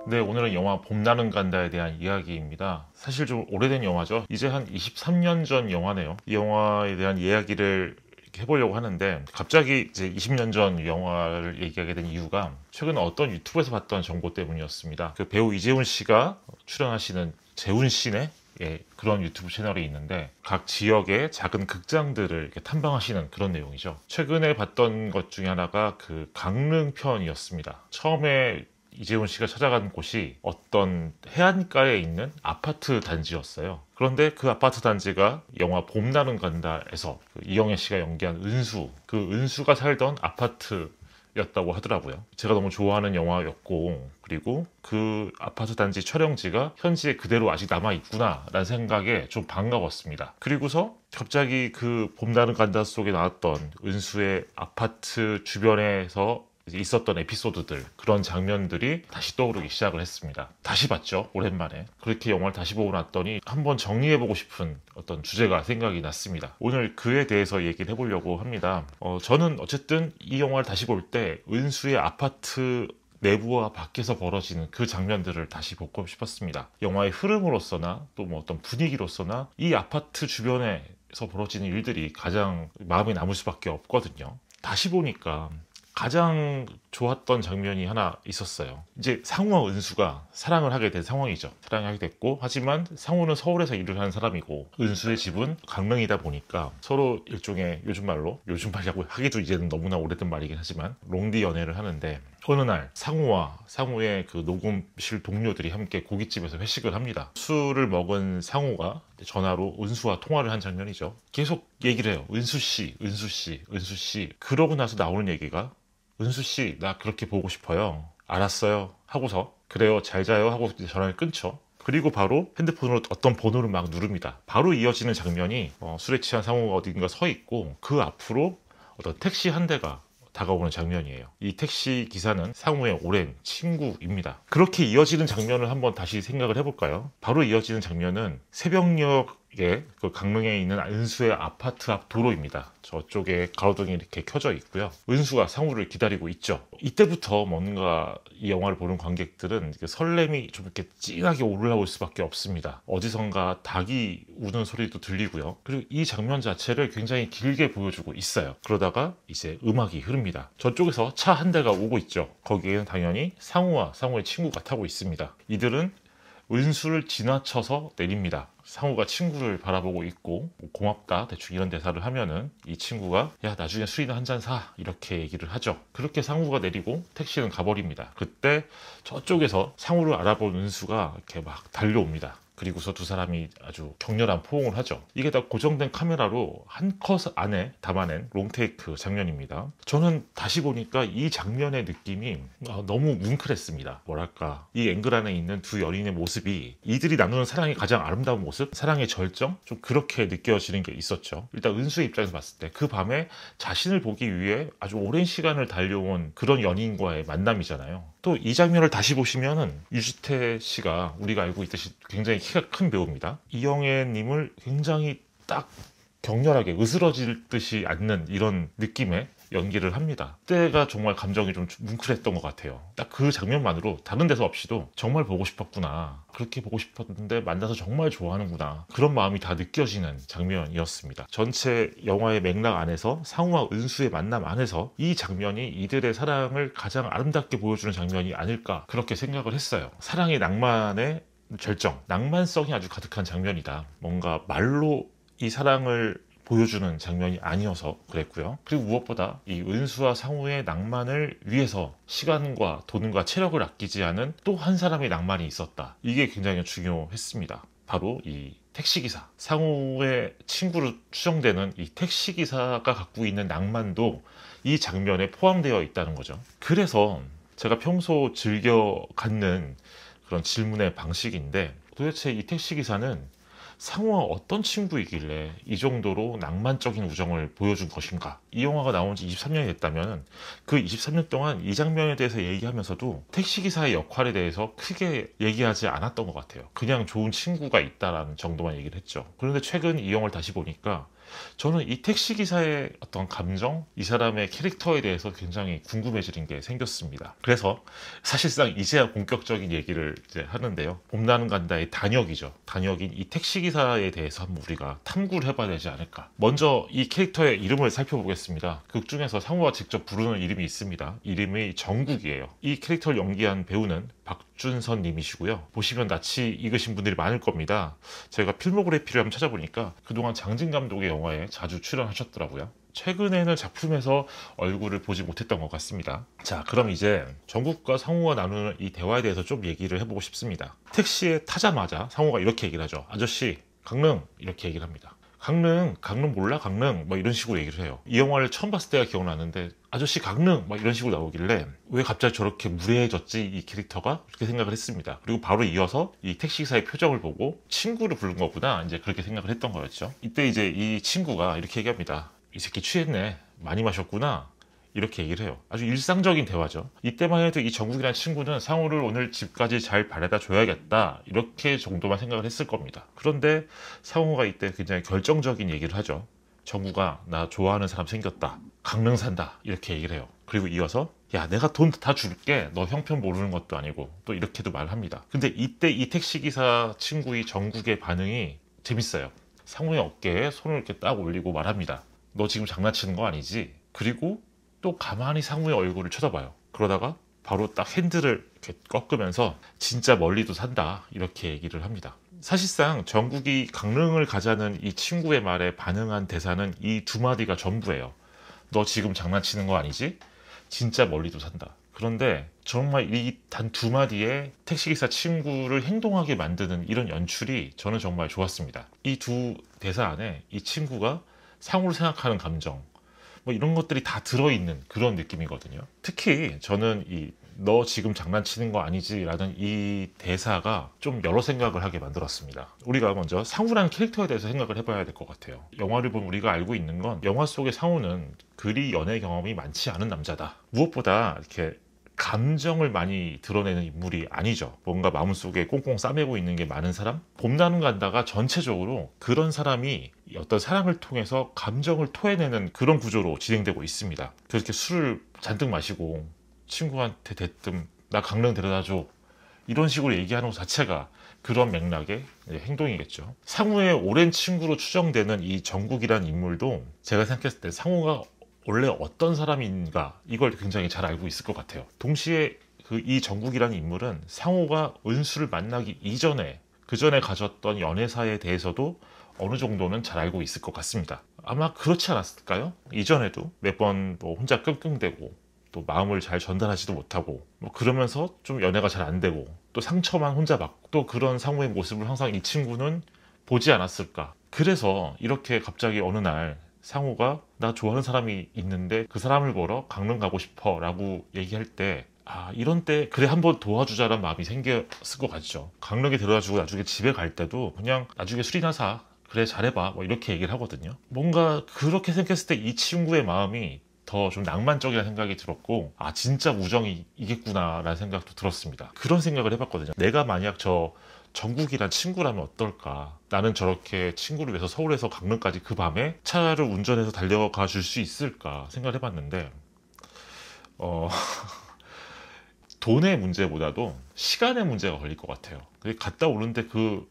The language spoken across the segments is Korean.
네, 오늘은 영화 봄날은 간다에 대한 이야기입니다. 사실 좀 오래된 영화죠. 이제 한 23년 전 영화네요. 이 영화에 대한 이야기를 이렇게 해보려고 하는데, 갑자기 이제 20년 전 영화를 얘기하게 된 이유가 최근에 어떤 유튜브에서 봤던 정보 때문이었습니다. 그 배우 이재훈 씨가 출연하시는 재훈씨네, 그런 유튜브 채널이 있는데 각 지역의 작은 극장들을 이렇게 탐방하시는 그런 내용이죠. 최근에 봤던 것 중에 하나가 그 강릉편이었습니다. 처음에 이재훈 씨가 찾아간 곳이 어떤 해안가에 있는 아파트 단지였어요. 그런데 그 아파트 단지가 영화 봄날은 간다에서 그 이영애 씨가 연기한 은수, 그 은수가 살던 아파트였다고 하더라고요. 제가 너무 좋아하는 영화였고, 그리고 그 아파트 단지 촬영지가 현지에 그대로 아직 남아있구나 라는 생각에 좀 반가웠습니다. 그리고서 갑자기 그 봄날은 간다 속에 나왔던 은수의 아파트 주변에서 있었던 에피소드들, 그런 장면들이 다시 떠오르기 시작을 했습니다. 다시 봤죠, 오랜만에. 그렇게 영화를 다시 보고 났더니 한번 정리해보고 싶은 어떤 주제가 생각이 났습니다. 오늘 그에 대해서 얘기를 해보려고 합니다. 저는 어쨌든 이 영화를 다시 볼 때 은수의 아파트 내부와 밖에서 벌어지는 그 장면들을 다시 보고 싶었습니다. 영화의 흐름으로서나 또 뭐 어떤 분위기로서나 이 아파트 주변에서 벌어지는 일들이 가장 마음에 남을 수밖에 없거든요. 다시 보니까 가장 좋았던 장면이 하나 있었어요. 이제 상우와 은수가 사랑을 하게 된 상황이죠. 사랑을 하게 됐고, 하지만 상우는 서울에서 일을 하는 사람이고 은수의 집은 강릉이다 보니까 서로 일종의 요즘 말이라고 하기도 이제는 너무나 오래된 말이긴 하지만 롱디 연애를 하는데, 어느 날 상우와 상우의 그 녹음실 동료들이 함께 고깃집에서 회식을 합니다. 술을 먹은 상우가 전화로 은수와 통화를 한 장면이죠. 계속 얘기를 해요. 은수씨, 은수씨, 은수씨. 그러고 나서 나오는 얘기가, 은수씨, 나 그렇게 보고 싶어요. 알았어요. 하고서, 그래요, 잘 자요. 하고 전화를 끊죠. 그리고 바로 핸드폰으로 어떤 번호를 막 누릅니다. 바로 이어지는 장면이 술에 취한 상우가 어딘가 서 있고 그 앞으로 어떤 택시 한 대가 다가오는 장면이에요. 이 택시 기사는 상우의 오랜 친구입니다. 그렇게 이어지는 장면을 한번 다시 생각을 해볼까요? 바로 이어지는 장면은 새벽녘에 그 강릉에 있는 은수의 아파트 앞 도로입니다. 저쪽에 가로등이 이렇게 켜져 있고요. 은수가 상우를 기다리고 있죠. 이때부터 뭔가 이 영화를 보는 관객들은 설렘이 좀 이렇게 찡하게 올라올 수밖에 없습니다. 어디선가 닭이 우는 소리도 들리고요. 그리고 이 장면 자체를 굉장히 길게 보여주고 있어요. 그러다가 이제 음악이 흐릅니다. 저쪽에서 차 한 대가 오고 있죠. 거기에는 당연히 상우와 상우의 친구가 타고 있습니다. 이들은 은수를 지나쳐서 내립니다. 상우가 친구를 바라보고 있고 고맙다 대충 이런 대사를 하면은 이 친구가 야, 나중에 술이나 한 잔 사, 이렇게 얘기를 하죠. 그렇게 상우가 내리고 택시는 가버립니다. 그때 저쪽에서 상우를 알아본 은수가 이렇게 막 달려옵니다. 그리고서 두 사람이 아주 격렬한 포옹을 하죠. 이게 다 고정된 카메라로 한 컷 안에 담아낸 롱테이크 장면입니다. 저는 다시 보니까 이 장면의 느낌이 너무 뭉클했습니다. 뭐랄까, 이 앵글 안에 있는 두 연인의 모습이, 이들이 나누는 사랑의 가장 아름다운 모습, 사랑의 절정, 좀 그렇게 느껴지는 게 있었죠. 일단 은수의 입장에서 봤을 때 그 밤에 자신을 보기 위해 아주 오랜 시간을 달려온 그런 연인과의 만남이잖아요. 또 이 장면을 다시 보시면은 유지태 씨가 우리가 알고 있듯이 굉장히 키가 큰 배우입니다. 이영애 님을 굉장히 딱 격렬하게 으스러질 듯이 않는 이런 느낌의 연기를 합니다. 그때가 정말 감정이 좀 뭉클했던 것 같아요. 딱 그 장면만으로 다른 데서 없이도 정말 보고 싶었구나, 그렇게 보고 싶었는데 만나서 정말 좋아하는구나, 그런 마음이 다 느껴지는 장면이었습니다. 전체 영화의 맥락 안에서, 상우와 은수의 만남 안에서 이 장면이 이들의 사랑을 가장 아름답게 보여주는 장면이 아닐까, 그렇게 생각을 했어요. 사랑의 낭만의 절정, 낭만성이 아주 가득한 장면이다. 뭔가 말로 이 사랑을 보여주는 장면이 아니어서 그랬고요. 그리고 무엇보다 이 은수와 상우의 낭만을 위해서 시간과 돈과 체력을 아끼지 않은 또 한 사람의 낭만이 있었다. 이게 굉장히 중요했습니다. 바로 이 택시기사, 상우의 친구로 추정되는 이 택시기사가 갖고 있는 낭만도 이 장면에 포함되어 있다는 거죠. 그래서 제가 평소 즐겨 갖는 그런 질문의 방식인데, 도대체 이 택시기사는 상우와 어떤 친구이길래 이 정도로 낭만적인 우정을 보여준 것인가? 이 영화가 나온 지 23년이 됐다면 그 23년 동안 이 장면에 대해서 얘기하면서도 택시기사의 역할에 대해서 크게 얘기하지 않았던 것 같아요. 그냥 좋은 친구가 있다라는 정도만 얘기를 했죠. 그런데 최근 이 영화를 다시 보니까 저는 이 택시기사의 어떤 감정, 이 사람의 캐릭터에 대해서 굉장히 궁금해지는 게 생겼습니다. 그래서 사실상 이제야 본격적인 얘기를 이제 하는데요. 봄나는 간다의 단역이죠. 단역인 이 택시기사에 대해서 한번 우리가 탐구를 해봐야 되지 않을까. 먼저 이 캐릭터의 이름을 살펴보겠습니다. 극 중에서 상우가 직접 부르는 이름이 있습니다. 이름이 정국이에요. 이 캐릭터를 연기한 배우는 박준선 님이시고요. 보시면 낯이 익으신 분들이 많을 겁니다. 제가 필모그래피를 한번 찾아보니까 그동안 장진 감독의 영화에 자주 출연하셨더라고요. 최근에는 작품에서 얼굴을 보지 못했던 것 같습니다. 자, 그럼 이제 정국과 상우가 나누는 이 대화에 대해서 좀 얘기를 해보고 싶습니다. 택시에 타자마자 상우가 이렇게 얘기를 하죠. 아저씨, 강릉! 이렇게 얘기를 합니다. 강릉 몰라? 강릉? 뭐 이런 식으로 얘기를 해요. 이 영화를 처음 봤을 때가 기억나는데 아저씨 강릉! 막 이런 식으로 나오길래 왜 갑자기 저렇게 무례해졌지 이 캐릭터가? 그렇게 생각을 했습니다. 그리고 바로 이어서 이 택시기사의 표정을 보고 친구를 부른 거구나 이제 그렇게 생각을 했던 거였죠. 이때 이제 이 친구가 이렇게 얘기합니다. 이 새끼 취했네. 많이 마셨구나. 이렇게 얘기를 해요. 아주 일상적인 대화죠. 이때만 해도 이 정국이라는 친구는 상우를 오늘 집까지 잘 바래다 줘야겠다 이렇게 정도만 생각을 했을 겁니다. 그런데 상우가 이때 굉장히 결정적인 얘기를 하죠. 정국아, 나 좋아하는 사람 생겼다. 강릉 산다. 이렇게 얘기를 해요. 그리고 이어서 야, 내가 돈 다 줄게. 너 형편 모르는 것도 아니고. 또 이렇게도 말합니다. 근데 이때 이 택시기사 친구의 정국의 반응이 재밌어요. 상우의 어깨에 손을 이렇게 딱 올리고 말합니다. 너 지금 장난치는 거 아니지? 그리고 또 가만히 상우의 얼굴을 쳐다봐요. 그러다가 바로 딱 핸들을 이렇게 꺾으면서 진짜 멀리도 산다 이렇게 얘기를 합니다. 사실상 정국이 강릉을 가자는 이 친구의 말에 반응한 대사는 이 두 마디가 전부예요. 너 지금 장난치는 거 아니지? 진짜 멀리도 산다. 그런데 정말 이 단 두 마디에 택시기사 친구를 행동하게 만드는 이런 연출이 저는 정말 좋았습니다. 이 두 대사 안에 이 친구가 상우를 생각하는 감정 뭐 이런 것들이 다 들어있는 그런 느낌이거든요. 특히 저는 이 너 지금 장난치는 거 아니지 라는 이 대사가 좀 여러 생각을 하게 만들었습니다. 우리가 먼저 상우라는 캐릭터에 대해서 생각을 해봐야 될 것 같아요. 영화를 보면 우리가 알고 있는 건 영화 속의 상우는 그리 연애 경험이 많지 않은 남자다. 무엇보다 이렇게 감정을 많이 드러내는 인물이 아니죠. 뭔가 마음속에 꽁꽁 싸매고 있는 게 많은 사람? 봄나는 간다가 전체적으로 그런 사람이 어떤 사랑을 통해서 감정을 토해내는 그런 구조로 진행되고 있습니다. 그렇게 술을 잔뜩 마시고 친구한테 대뜸 나 강릉 데려다줘 이런 식으로 얘기하는 것 자체가 그런 맥락의 행동이겠죠. 상우의 오랜 친구로 추정되는 이 정국이라는 인물도 제가 생각했을 때 상우가 원래 어떤 사람인가 이걸 굉장히 잘 알고 있을 것 같아요. 동시에 이 정국이라는 인물은 상우가 은수를 만나기 이전에 그 전에 가졌던 연애사에 대해서도 어느 정도는 잘 알고 있을 것 같습니다. 아마 그렇지 않았을까요? 이전에도 몇 번 뭐 혼자 끙끙대고 또 마음을 잘 전달하지도 못하고 뭐 그러면서 좀 연애가 잘 안 되고 또 상처만 혼자 받고 또 그런 상우의 모습을 항상 이 친구는 보지 않았을까. 그래서 이렇게 갑자기 어느 날 상우가 나 좋아하는 사람이 있는데 그 사람을 보러 강릉 가고 싶어 라고 얘기할 때 이런 때 그래 한번 도와주자라는 마음이 생겼을 것 같죠. 강릉에 데려다주고 나중에 집에 갈 때도 그냥 나중에 술이나 사 그래 잘해봐 뭐 이렇게 얘기를 하거든요. 뭔가 그렇게 생각했을 때 이 친구의 마음이 더 좀 낭만적이라는 생각이 들었고 진짜 우정이 이겠구나 라는 생각도 들었습니다. 그런 생각을 해봤거든요. 내가 만약 저 정국이란 친구라면 어떨까. 나는 저렇게 친구를 위해서 서울에서 강릉까지 그 밤에 차를 운전해서 달려가 줄 수 있을까 생각을 해봤는데 돈의 문제보다도 시간의 문제가 걸릴 것 같아요. 갔다 오는데 그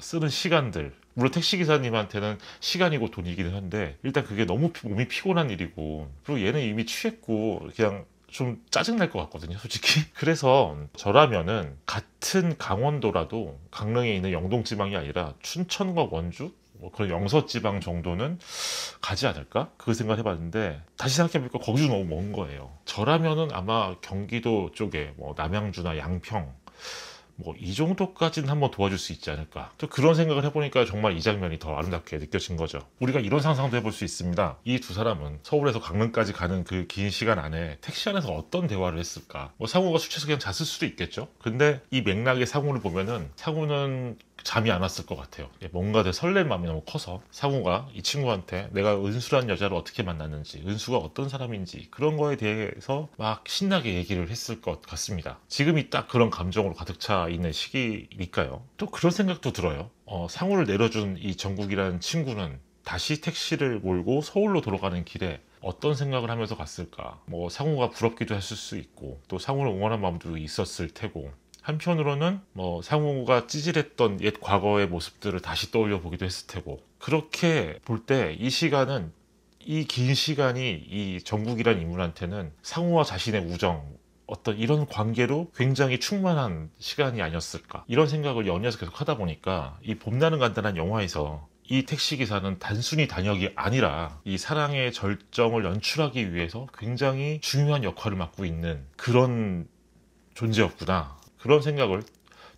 쓰는 시간들 물론 택시기사님한테는 시간이고 돈이기는 한데 일단 그게 너무 몸이 피곤한 일이고 그리고 얘는 이미 취했고 그냥 좀 짜증날 것 같거든요 솔직히. 그래서 저라면은 같은 강원도라도 강릉에 있는 영동지방이 아니라 춘천과 원주 뭐 그런 영서지방 정도는 가지 않을까? 그 생각을 해봤는데 다시 생각해보니까 거기도 너무 먼 거예요. 저라면은 아마 경기도 쪽에 뭐 남양주나 양평 뭐 이 정도까지는 한번 도와줄 수 있지 않을까. 또 그런 생각을 해보니까 정말 이 장면이 더 아름답게 느껴진 거죠. 우리가 이런 상상도 해볼 수 있습니다. 이 두 사람은 서울에서 강릉까지 가는 그 긴 시간 안에 택시 안에서 어떤 대화를 했을까. 뭐 상우가 술 취해서 그냥 잤을 수도 있겠죠. 근데 이 맥락의 상우를 보면은 상우는 잠이 안 왔을 것 같아요. 뭔가 내 설렘 마음이 너무 커서 상우가 이 친구한테 내가 은수란 여자를 어떻게 만났는지 은수가 어떤 사람인지 그런 거에 대해서 막 신나게 얘기를 했을 것 같습니다. 지금이 딱 그런 감정으로 가득 차 있는 시기니까요. 또 그런 생각도 들어요. 상우를 내려준 이 정국이라는 친구는 다시 택시를 몰고 서울로 돌아가는 길에 어떤 생각을 하면서 갔을까? 뭐 상우가 부럽기도 했을 수 있고 또 상우를 응원한 마음도 있었을 테고 한편으로는 뭐 상우가 찌질했던 옛 과거의 모습들을 다시 떠올려 보기도 했을 테고 그렇게 볼 때 이 시간은 이 긴 시간이 이 정국이란 인물한테는 상우와 자신의 우정 어떤 이런 관계로 굉장히 충만한 시간이 아니었을까 이런 생각을 연이어서 계속 하다 보니까 이 봄나는 간다는 영화에서 이 택시기사는 단순히 단역이 아니라 이 사랑의 절정을 연출하기 위해서 굉장히 중요한 역할을 맡고 있는 그런 존재였구나 그런 생각을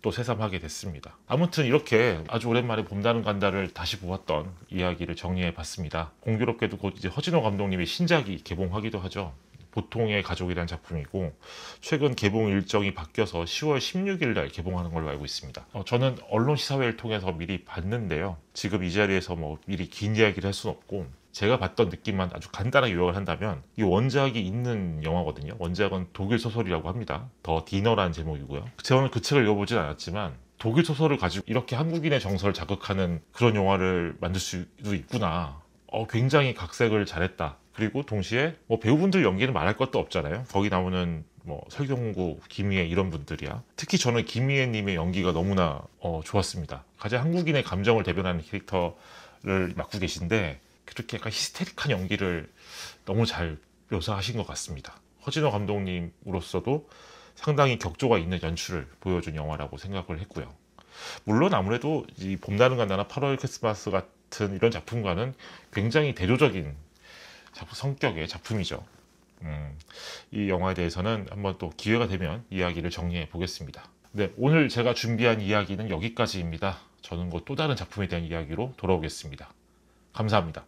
또 새삼하게 됐습니다. 아무튼 이렇게 아주 오랜만에 봄나는 간다를 다시 보았던 이야기를 정리해 봤습니다. 공교롭게도 곧 이제 허진호 감독님의 신작이 개봉하기도 하죠. 보통의 가족이라는 작품이고 최근 개봉 일정이 바뀌어서 10월 16일 날 개봉하는 걸로 알고 있습니다. 저는 언론 시사회를 통해서 미리 봤는데요. 지금 이 자리에서 뭐 미리 긴 이야기를 할 수는 없고 제가 봤던 느낌만 아주 간단하게 요약을 한다면 이 원작이 있는 영화거든요. 원작은 독일 소설이라고 합니다. 더 디너라는 제목이고요. 저는 그 책을 읽어보진 않았지만 독일 소설을 가지고 이렇게 한국인의 정서를 자극하는 그런 영화를 만들 수도 있구나. 굉장히 각색을 잘했다. 그리고 동시에 뭐 배우분들 연기는 말할 것도 없잖아요. 거기 나오는 뭐 설경구, 김희애 이런 분들이야. 특히 저는 김희애님의 연기가 너무나 좋았습니다. 가장 한국인의 감정을 대변하는 캐릭터를 맡고 계신데 그렇게 약간 히스테릭한 연기를 너무 잘 묘사하신 것 같습니다. 허진호 감독님으로서도 상당히 격조가 있는 연출을 보여준 영화라고 생각을 했고요. 물론 아무래도 이 봄나는 간다나 8월 크리스마스 같은 이런 작품과는 굉장히 대조적인 성격의 작품이죠. 이 영화에 대해서는 한번 또 기회가 되면 이야기를 정리해 보겠습니다. 네, 오늘 제가 준비한 이야기는 여기까지입니다. 저는 곧 또 다른 작품에 대한 이야기로 돌아오겠습니다. 감사합니다.